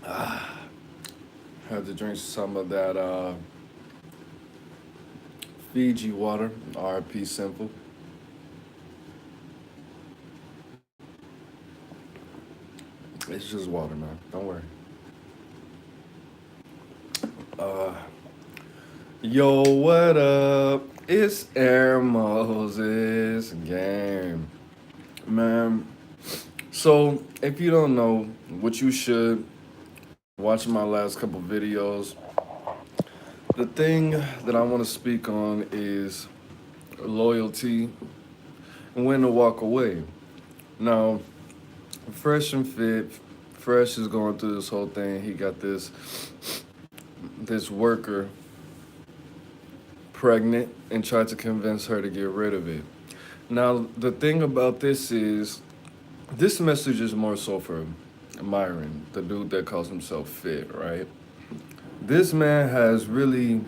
Had to drink some of that Fiji water, RP Simple. It's just water, man. Don't worry. Uh, Yo, what up? It's Air Moses game, man. So, if you don't know, what you should watch my last couple videos. The thing that I want to speak on is loyalty and when to walk away. Now, Fresh and Fit, Fresh is going through this whole thing. He got this worker pregnant and tried to convince her to get rid of it. Now, the thing about this is, this message is more so for Myron, the dude that calls himself Fit, right? This man has really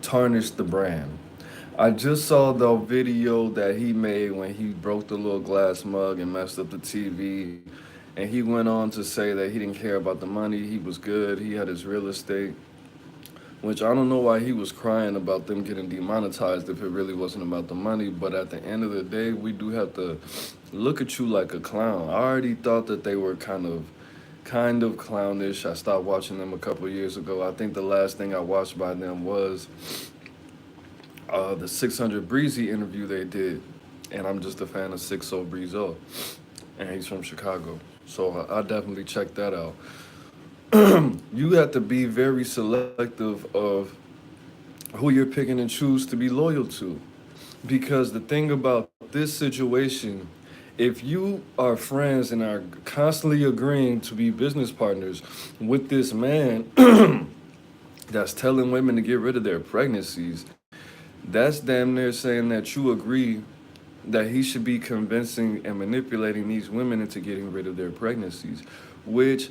tarnished the brand. I just saw the video that he made when he broke the little glass mug and messed up the TV. And he went on to say that he didn't care about the money, he was good, he had his real estate. Which I don't know why he was crying about them getting demonetized if it really wasn't about the money. But at the end of the day, we do have to look at you like a clown. I already thought that they were kind of clownish. I stopped watching them a couple years ago. I think the last thing I watched by them was the 600 Breezy interview they did. And I'm just a fan of 60 Breezo. And he's from Chicago. So I definitely checked that out. You have to be very selective of who you're picking and choose to be loyal to. Because the thing about this situation, if you are friends and are constantly agreeing to be business partners with this man that's telling women to get rid of their pregnancies, that's damn near saying that you agree that he should be convincing and manipulating these women into getting rid of their pregnancies, which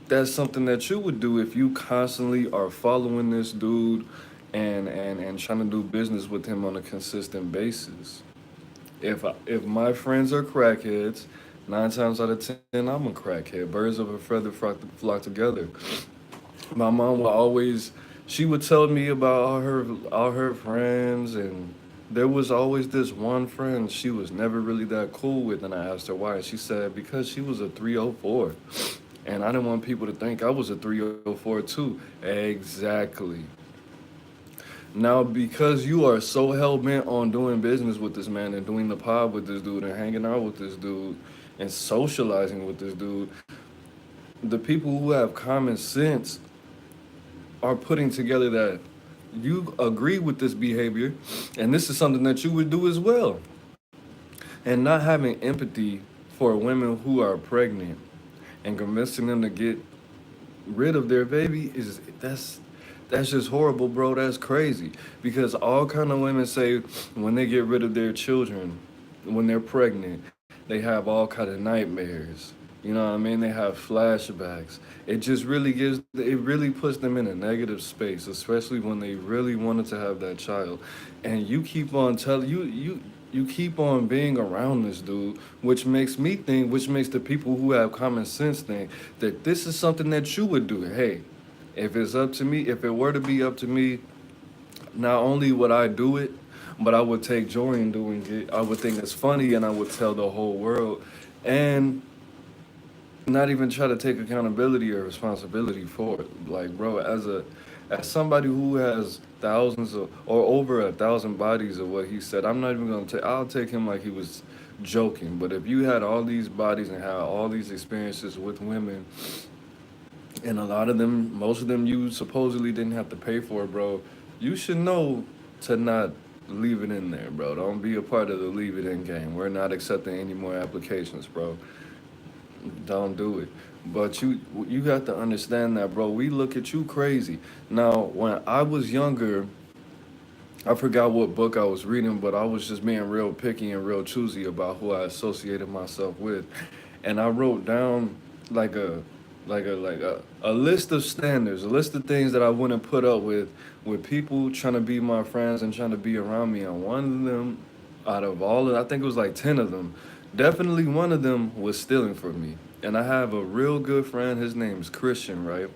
that's something that you would do if you constantly are following this dude and trying to do business with him on a consistent basis. If my friends are crackheads, 9 times out of 10 I'm a crackhead. Birds of a feather flock together. My mom would always, she would tell me about all her friends, and there was always this one friend she was never really that cool with, and I asked her why, and she said because she was a 304. And I didn't want people to think I was a 304 too. Exactly. Now, because you are so hell bent on doing business with this man and doing the pod with this dude and hanging out with this dude and socializing with this dude, the people who have common sense are putting together that you agree with this behavior and this is something that you would do as well. And not having empathy for women who are pregnant and convincing them to get rid of their baby is that's just horrible, bro. That's crazy. Because all kind of women say when they get rid of their children, when they're pregnant, they have all kind of nightmares. You know what I mean? They have flashbacks. It really puts them in a negative space, especially when they really wanted to have that child. And you keep on telling you keep on being around this dude, which makes me think, which makes the people who have common sense think that this is something that you would do. Hey, if it's up to me, if it were to be up to me, not only would I do it, but I would take joy in doing it. I would think it's funny and I would tell the whole world. And not even try to take accountability or responsibility for it. Like, bro, as somebody who has thousands of or over 1,000 bodies of what he said, I'm not even gonna take. I'll take him like he was joking. But if you had all these bodies and had all these experiences with women, and a lot of them, most of them, you supposedly didn't have to pay for, bro, you should know to not leave it in there, bro. Don't be a part of the leave it in game. We're not accepting any more applications, bro. Don't do it. But you got to understand that, bro. We look at you crazy. Now, when I was younger, I forgot what book I was reading, but I was just being real picky and real choosy about who I associated myself with. And I wrote down like a list of standards, a list of things that I wouldn't put up with people trying to be my friends and trying to be around me. And one of them, out of all of, I think it was like 10 of them, Definitely one of them was stealing from me. And I have a real good friend, his name's Christian, right?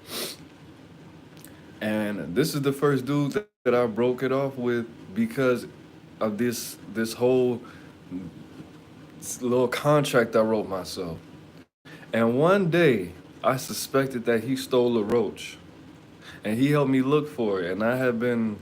And this is the first dude that I broke it off with because of this whole little contract I wrote myself. And one day I suspected that he stole a roach. And he helped me look for it. And I had been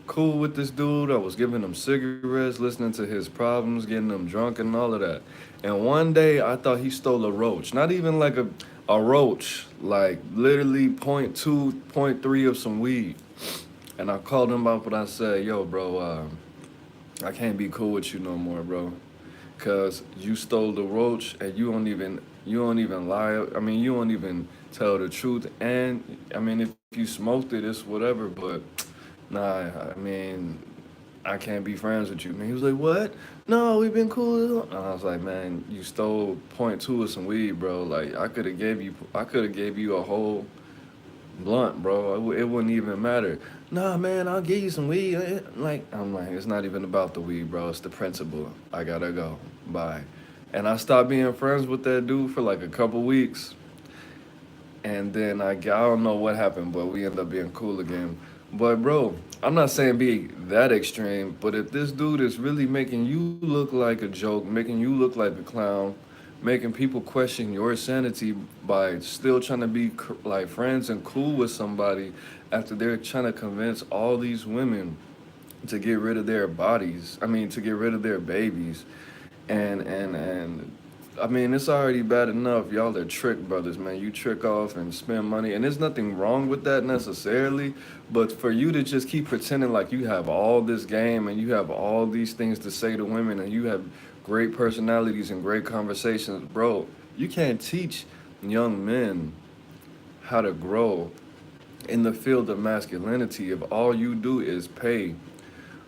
cool with this dude. I was giving him cigarettes, listening to his problems, getting him drunk, and all of that. And one day, I thought he stole a roach. Not even like a roach, like literally point two, point three of some weed. And I called him up and I said, "Yo, bro, I can't be cool with you no more, bro, cause you stole the roach and you don't even lie. I mean, you don't even tell the truth. And I mean, if you smoked it, it's whatever. But nah, I mean, I can't be friends with you." And he was like, "What? No, we've been cool." And I was like, "Man, you stole point two of some weed, bro. Like I could have gave you a whole blunt, bro. It wouldn't even matter." "Nah, man, I'll give you some weed." Like I'm like, it's not even about the weed, bro. It's the principle. I gotta go. Bye. And I stopped being friends with that dude for like a couple weeks. And then I don't know what happened, but we ended up being cool again. But bro, I'm not saying be that extreme, but if this dude is really making you look like a joke, making you look like a clown, making people question your sanity by still trying to be like friends and cool with somebody after they're trying to convince all these women to get rid of their bodies, I mean to get rid of their babies, and I mean, it's already bad enough. Y'all are trick brothers, man. You trick off and spend money, and there's nothing wrong with that necessarily. But for you to just keep pretending like you have all this game and you have all these things to say to women and you have great personalities and great conversations, bro, you can't teach young men how to grow in the field of masculinity if all you do is pay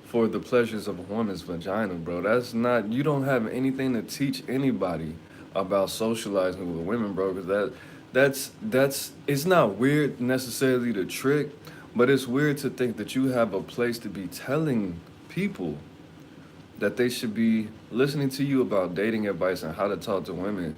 for the pleasures of a woman's vagina, bro. That's not, you don't have anything to teach anybody about socializing with women, bro, because that's it's not weird necessarily to trick, but it's weird to think that you have a place to be telling people that they should be listening to you about dating advice and how to talk to women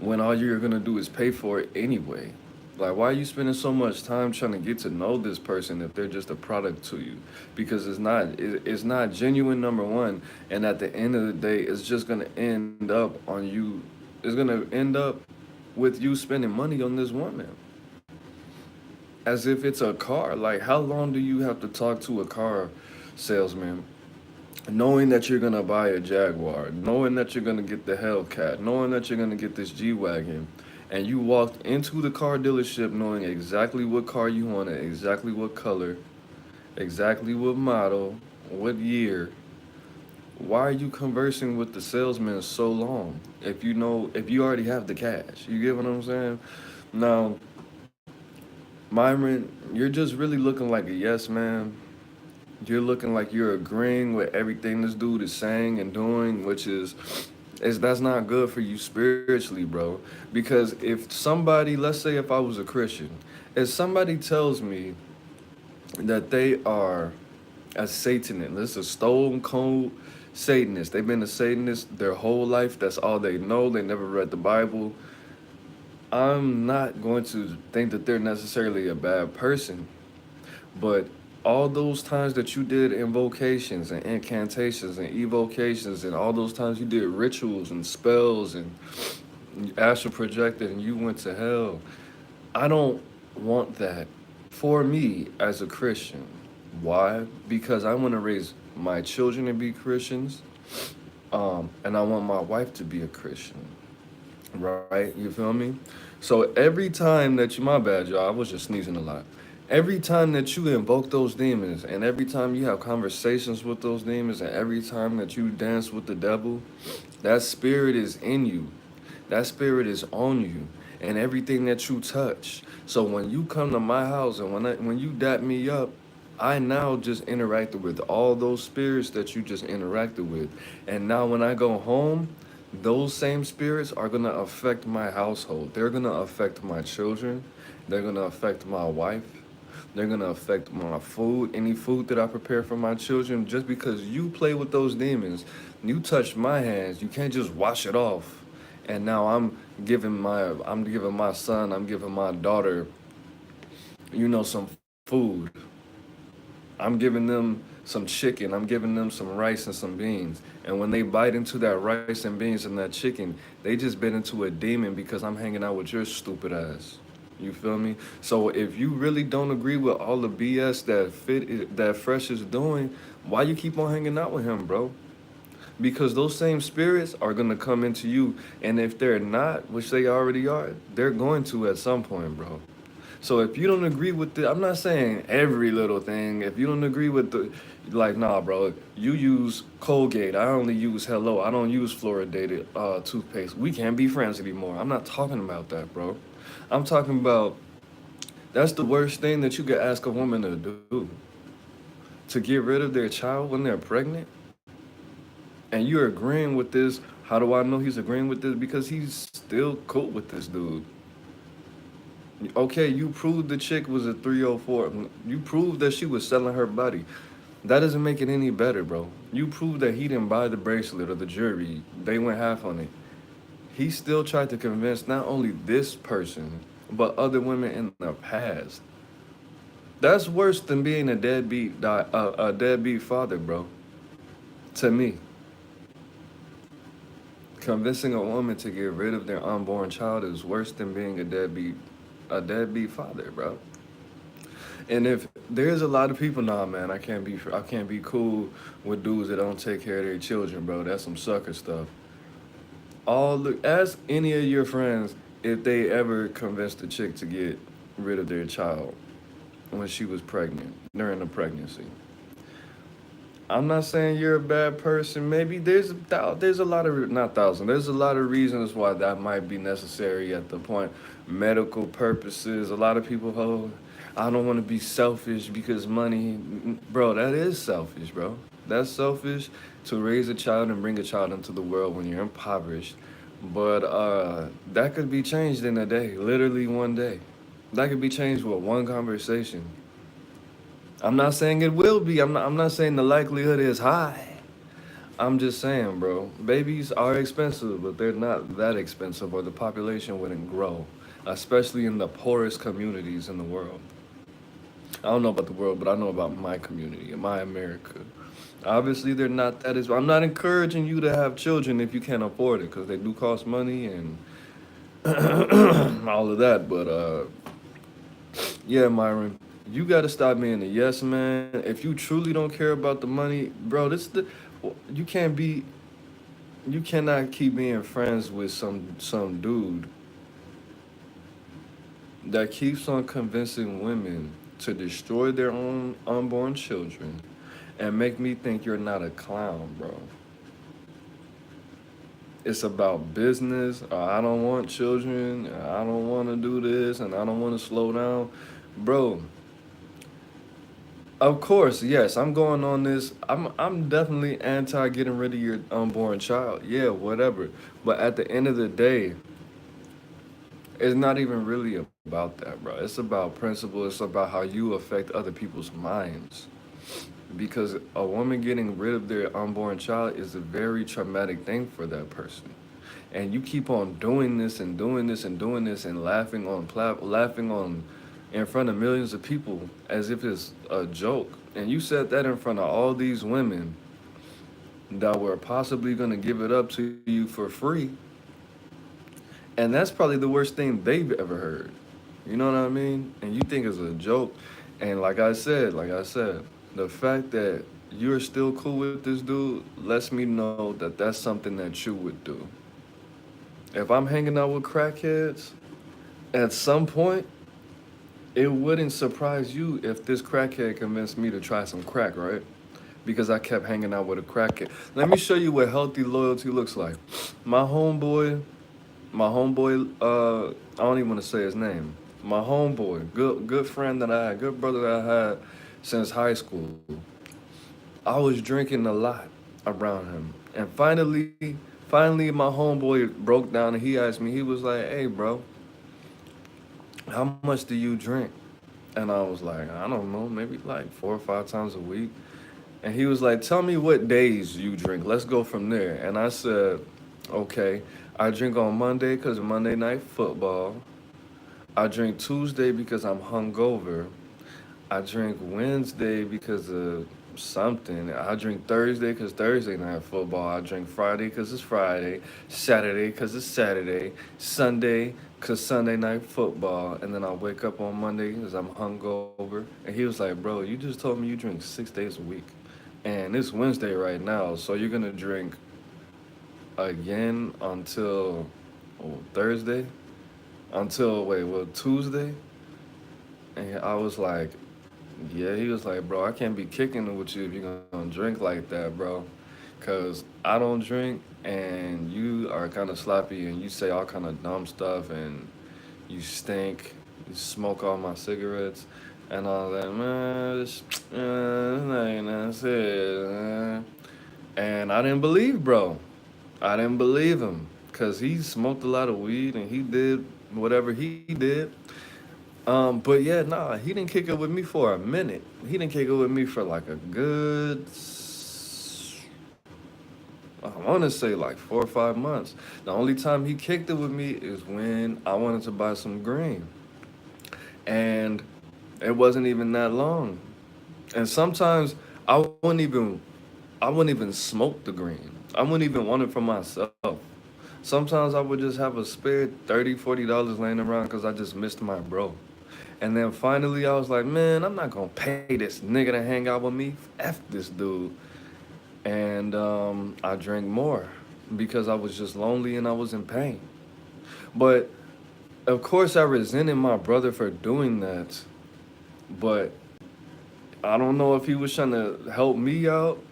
when all you're gonna do is pay for it anyway. Like, why are you spending so much time trying to get to know this person if they're just a product to you? Because it's not genuine, number one, and at the end of the day, it's just gonna end up on you. It's gonna end up with you spending money on this woman as if it's a car. Like, how long do you have to talk to a car salesman knowing that you're gonna buy a Jaguar, knowing that you're gonna get the Hellcat, knowing that you're gonna get this G Wagon, and you walked into the car dealership knowing exactly what car you wanted, exactly what color, exactly what model, what year. Why are you conversing with the salesman so long if you already have the cash? You get what I'm saying? Now, Myron, you're just really looking like a yes man. You're looking like you're agreeing with everything this dude is saying and doing, which is that's not good for you spiritually, bro. Because if somebody, let's say if I was a Christian, if somebody tells me that they are a Satanist, this is a stone cold Satanist. They've been a Satanist their whole life. That's all they know. They never read the Bible. I'm not going to think that they're necessarily a bad person. But all those times that you did invocations and incantations and evocations and all those times you did rituals and spells and you astral projected and you went to hell, I don't want that for me as a Christian. Why? Because I want to raise my children to be Christians, and I want my wife to be a Christian. Right? You feel me? So every time that you, my bad, y'all, I was just sneezing a lot. Every time that you invoke those demons, and every time you have conversations with those demons, and every time that you dance with the devil, that spirit is in you. That spirit is on you, and everything that you touch. So when you come to my house and when you dap me up, I now just interacted with all those spirits that you just interacted with. And now when I go home, those same spirits are going to affect my household. They're going to affect my children. They're going to affect my wife. They're gonna affect my food, any food that I prepare for my children. Just because you play with those demons, you touch my hands, you can't just wash it off. And now I'm giving my son, I'm giving my daughter, some food. I'm giving them some chicken, I'm giving them some rice and some beans. And when they bite into that rice and beans and that chicken, they just bit into a demon because I'm hanging out with your stupid ass. You feel me? So if you really don't agree with all the BS that Fresh is doing, why you keep on hanging out with him, bro? Because those same spirits are gonna come into you, and if they're not, which they already are, they're going to at some point, bro. So if you don't agree with I'm not saying every little thing. If you don't agree with like, nah, bro, you use Colgate. I only use Hello. I don't use fluoridated toothpaste. We can't be friends anymore. I'm not talking about that, bro. I'm talking about that's the worst thing that you could ask a woman to do, to get rid of their child when they're pregnant. And you're agreeing with this. How do I know he's agreeing with this? Because he's still cool with this dude. Okay, you proved the chick was a 304. You proved that she was selling her body. That doesn't make it any better, bro. You proved that he didn't buy the bracelet or the jewelry. They went half on it. He still tried to convince not only this person, but other women in the past. That's worse than being a deadbeat father, bro. To me, convincing a woman to get rid of their unborn child is worse than being a deadbeat father, bro. And if there's a lot of people, nah, man, I can't be cool with dudes that don't take care of their children, bro. That's some sucker stuff. Ask any of your friends if they ever convinced a chick to get rid of their child when she was pregnant during the pregnancy. I'm not saying you're a bad person. Maybe there's a lot of not thousand. There's a lot of reasons why that might be necessary at the point. Medical purposes. A lot of people, oh, I don't want to be selfish because money, bro. That is selfish, bro. That's selfish to raise a child and bring a child into the world when you're impoverished. But that could be changed in a day, literally one day. That could be changed with one conversation. I'm not saying it will be. I'm not saying the likelihood is high. I'm just saying, bro, babies are expensive, but they're not that expensive or the population wouldn't grow, especially in the poorest communities in the world. I don't know about the world, but I know about my community, my America. Obviously, they're not that is. I'm not encouraging you to have children if you can't afford it, because they do cost money and all of that. But yeah, Myron, you got to stop being a yes man. If you truly don't care about the money, bro, you can't be you cannot keep being friends with some dude that keeps on convincing women to destroy their own unborn children and make me think you're not a clown, bro. It's about business. I don't want children. I don't want to do this, and I don't want to slow down, bro. Of course, yes, I'm going on this. I'm definitely anti getting rid of your unborn child. Yeah, whatever. But at the end of the day, it's not even really about that, bro. It's about principle. It's about how you affect other people's minds. Because a woman getting rid of their unborn child is a very traumatic thing for that person. And you keep on doing this and doing this and doing this and laughing on in front of millions of people as if it's a joke. And you said that in front of all these women that were possibly going to give it up to you for free. And that's probably the worst thing they've ever heard. You know what I mean? And you think it's a joke. And like I said, the fact that you're still cool with this dude lets me know that that's something that you would do. If I'm hanging out with crackheads, at some point, it wouldn't surprise you if this crackhead convinced me to try some crack, right? Because I kept hanging out with a crackhead. Let me show you what healthy loyalty looks like. My homeboy, I don't even want to say his name. My homeboy, good friend that I had, good brother that I had since high school. I was drinking a lot around him. And finally my homeboy broke down and he asked me, he was like, hey bro, how much do you drink? And I was like, I don't know, maybe like 4 or 5 times a week. And he was like, tell me what days you drink. Let's go from there. And I said, okay, I drink on Monday because of Monday night football. I drink Tuesday because I'm hungover. I drink Wednesday because of something. I drink Thursday because Thursday night football. I drink Friday because it's Friday. Saturday because it's Saturday. Sunday because Sunday night football. And then I wake up on Monday because I'm hungover. And he was like, bro, you just told me you drink 6 days a week. And it's Wednesday right now. So you're going to drink again until Thursday? Until, wait, well, Tuesday? And I was like, yeah, he was like, bro, I can't be kicking it with you if you're gonna drink like that, bro. Cause I don't drink and you are kind of sloppy and you say all kind of dumb stuff and you stink, you smoke all my cigarettes and all that, man. That's it, man. And I didn't believe, bro. I didn't believe him because he smoked a lot of weed and he did whatever he did. But yeah, nah, he didn't kick it with me for a minute. He didn't kick it with me for like a good, I want to say like 4 or 5 months. The only time he kicked it with me is when I wanted to buy some green, and it wasn't even that long. And sometimes I wouldn't even, I wouldn't even smoke the green. I wouldn't even want it for myself. Sometimes I would just have a spare $30, $40 laying around because I just missed my bro. And then finally, I was like, man, I'm not gonna pay this nigga to hang out with me. F this dude. And I drank more because I was just lonely and I was in pain. But of course, I resented my brother for doing that. But I don't know if he was trying to help me out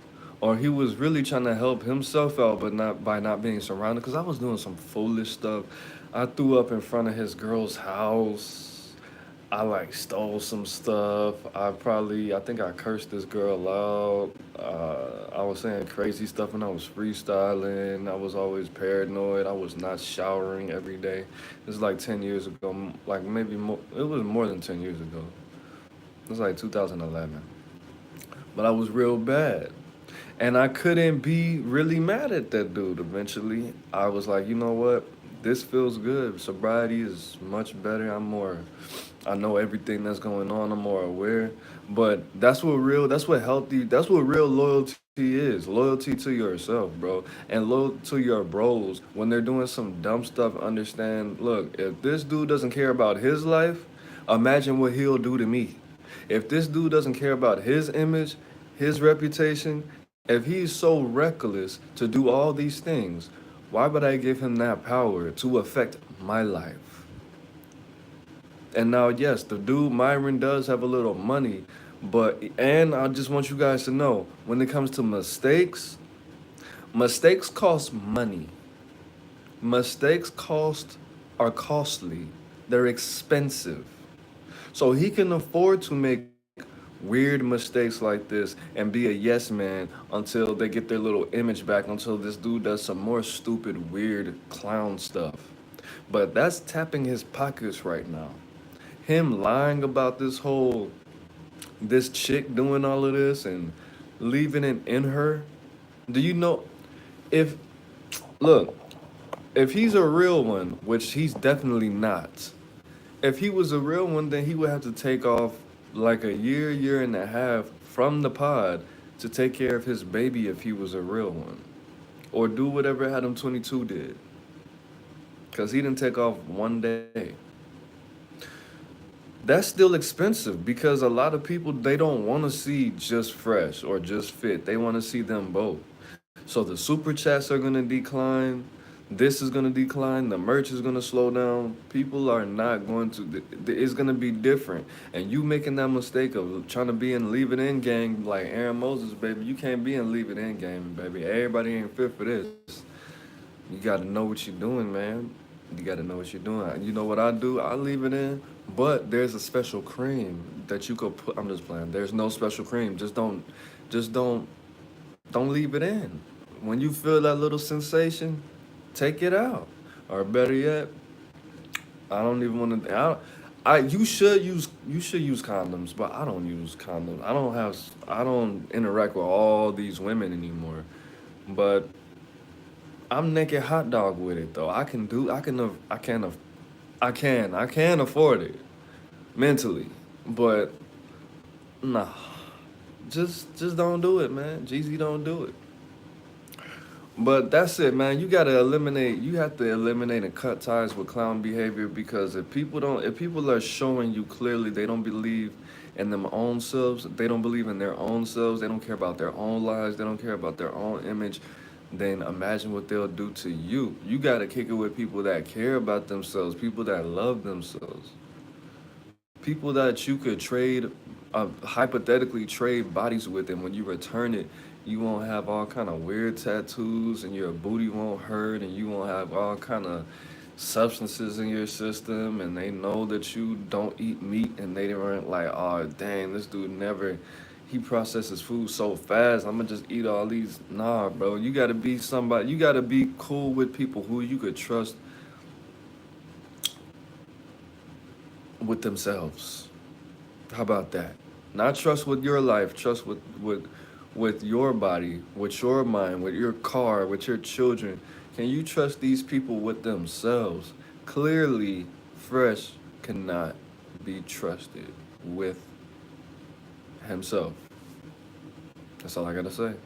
or he was really trying to help himself out, but not by not being surrounded. Because I was doing some foolish stuff. I threw up in front of his girl's house. I like stole some stuff. I think I cursed this girl out. I was saying crazy stuff and I was freestyling. I was always paranoid. I was not showering every day. This is like 10 years ago, like maybe more. It was more than 10 years ago. It was like 2011. But I was real bad. And I couldn't be really mad at that dude eventually. I was like, you know what? This feels good. Sobriety is much better. I know everything that's going on. I'm more aware. But that's what real loyalty is. Loyalty to yourself, bro. And loyal to your bros. When they're doing some dumb stuff, understand, look, if this dude doesn't care about his life, imagine what he'll do to me. If this dude doesn't care about his image, his reputation, if he's so reckless to do all these things, why would I give him that power to affect my life? And now, yes, the dude Myron does have a little money, but and I just want you guys to know when it comes to mistakes, mistakes cost money. Mistakes are costly. They're expensive. So he can afford to make weird mistakes like this and be a yes man until they get their little image back until this dude does some more stupid, weird clown stuff. But that's tapping his pockets right now. Him lying about this chick doing all of this and leaving it in her. Do you know if look, if he's a real one, which he's definitely not, if he was a real one, then he would have to take off like a year and a half from the pod to take care of his baby if he was a real one. Or do whatever Adam 22 did. Because he didn't take off one day. That's still expensive because a lot of people, they don't want to see just fresh or just fit. They want to see them both. So the super chats are going to decline. This is going to decline. The merch is going to slow down. People are not going to, it's going to be different. And you making that mistake of trying to be in Leave It In gang like Aaron Moses, baby, you can't be in Leave It In gang, baby. Everybody ain't fit for this. You got to know what you're doing, man. You got to know what you're doing. You know what I do? I leave it in, but there's a special cream that you could put. I'm just playing. There's no special cream. Just don't leave it in. When you feel that little sensation, take it out. Or better yet, I don't even want to. you should use condoms, but I don't use condoms. I don't interact with all these women anymore. But I'm naked hot dog with it though. I can afford it mentally, but nah, just don't do it, man. Jeezy, don't do it. But that's it, man. You have to eliminate and cut ties with clown behavior because if people are showing you clearly they don't believe in them own selves, they don't believe in their own selves, they don't care about their own lives, they don't care about their own image, then imagine what they'll do to you. You got to kick it with people that care about themselves, people that love themselves, people that you could hypothetically trade bodies with, and when you return it, you won't have all kind of weird tattoos, and your booty won't hurt, and you won't have all kind of substances in your system, and they know that you don't eat meat, and they weren't like, oh dang, this dude never. He processes food so fast. I'm gonna just eat all these. Nah, bro. You gotta be somebody. You gotta be cool with people who you could trust with themselves. How about that? Not trust with your life, trust with your body, with your mind, with your car, with your children. Can you trust these people with themselves? Clearly, Fresh cannot be trusted with himself. That's all I gotta say.